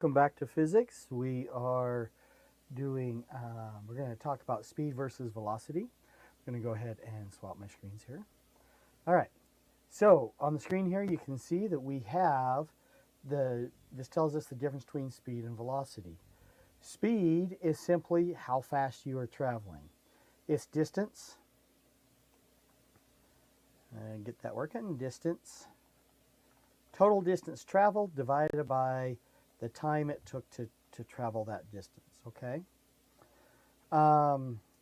Welcome back to physics. We are we're going to talk about speed versus velocity. I'm going to go ahead and swap my screens here. All right. So on the screen here, you can see that we have this tells us the difference between speed and velocity. Speed is simply how fast you are traveling. It's distance. Get that working. Distance. Total distance traveled divided by the time it took to travel that distance. Okay.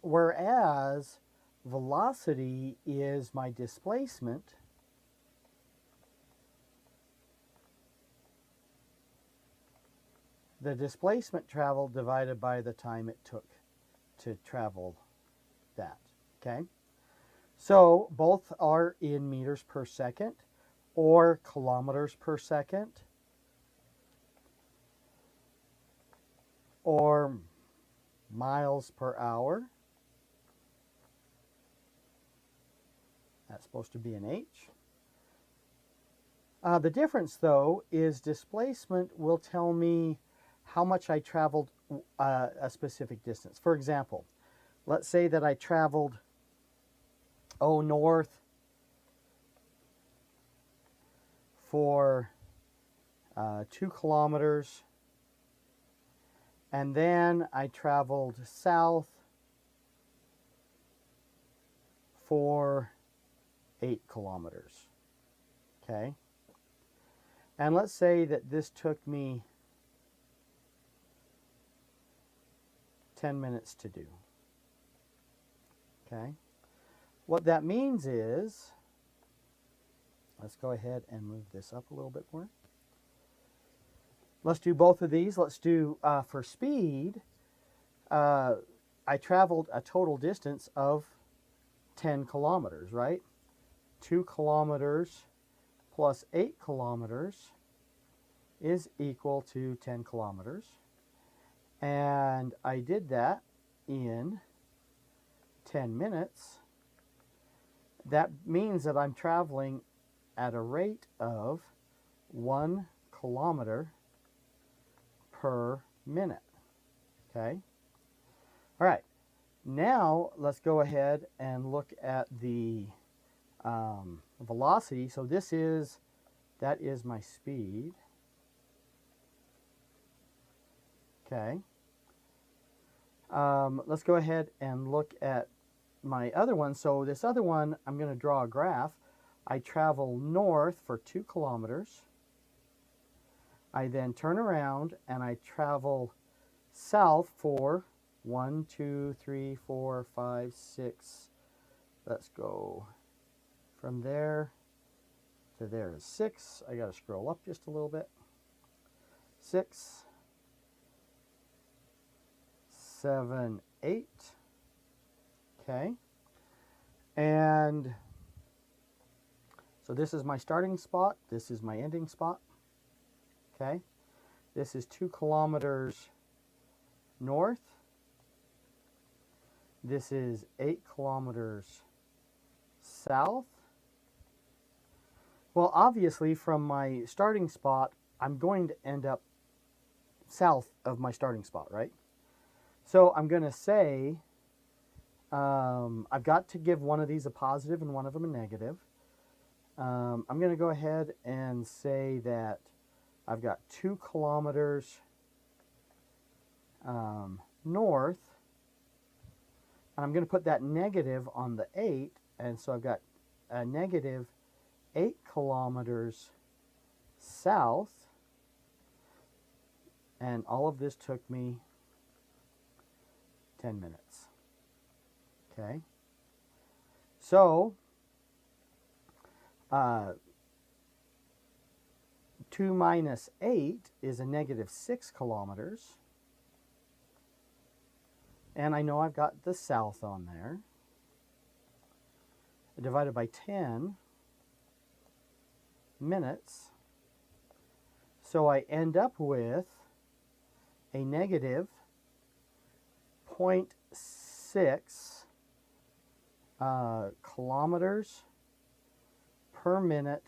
Whereas velocity is my displacement the displacement traveled divided by the time it took to travel that. Okay? So both are in meters per second or kilometers per second or miles per hour. That's supposed to be an H. The difference, though, is displacement will tell me how much I traveled a specific distance. For example, let's say that I traveled, north for 2 kilometers, and then I traveled south for 8 kilometers. Okay? And let's say that this took me 10 minutes to do. Okay? What that means is, let's go ahead and move this up a little bit more. Let's do both of these. Let's do, for speed, I traveled a total distance of 10 kilometers, right? 2 kilometers plus 8 kilometers is equal to 10 kilometers. And I did that in 10 minutes. That means that I'm traveling at a rate of 1 kilometer per minute. Okay? All right. Now let's go ahead and look at the velocity. So that is my speed. Okay. Let's go ahead and look at my other one. So this other one, I'm going to draw a graph. I travel north for 2 kilometers. I then turn around and I travel south for 1, 2, 3, 4, 5, 6. Let's go from there to there is 6. I got to scroll up just a little bit. 6, 7, 8. Okay. And so this is my starting spot. This is my ending spot. Okay. This is 2 kilometers north. This is 8 kilometers south. Well, obviously, from my starting spot, I'm going to end up south of my starting spot, right? So I'm going to say, I've got to give one of these a positive and one of them a negative. I'm going to go ahead and say that I've got 2 kilometers north, and I'm going to put that negative on the 8, and so I've got a negative 8 kilometers south, and all of this took me 10 minutes. Okay? So, 2 minus 8 is a negative 6 kilometers. And I know I've got the south on there. Divided by 10 minutes. So I end up with a negative 0.6 kilometers per minute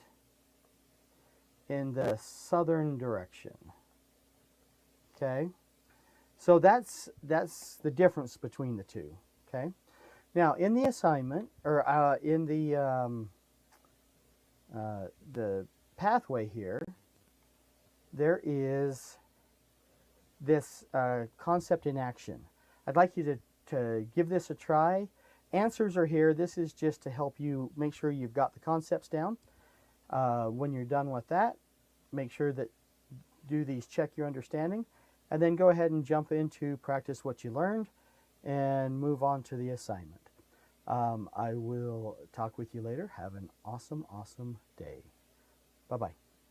in the southern direction. Okay, so that's the difference between the two. Okay, now in the assignment or in the pathway here, there is this concept in action. I'd like you to give this a try. Answers are here. This is just to help you make sure you've got the concepts down. When you're done with that, make sure that do these check your understanding, and then go ahead and jump into practice what you learned and move on to the assignment. I will talk with you later. Have an awesome, awesome day. Bye-bye.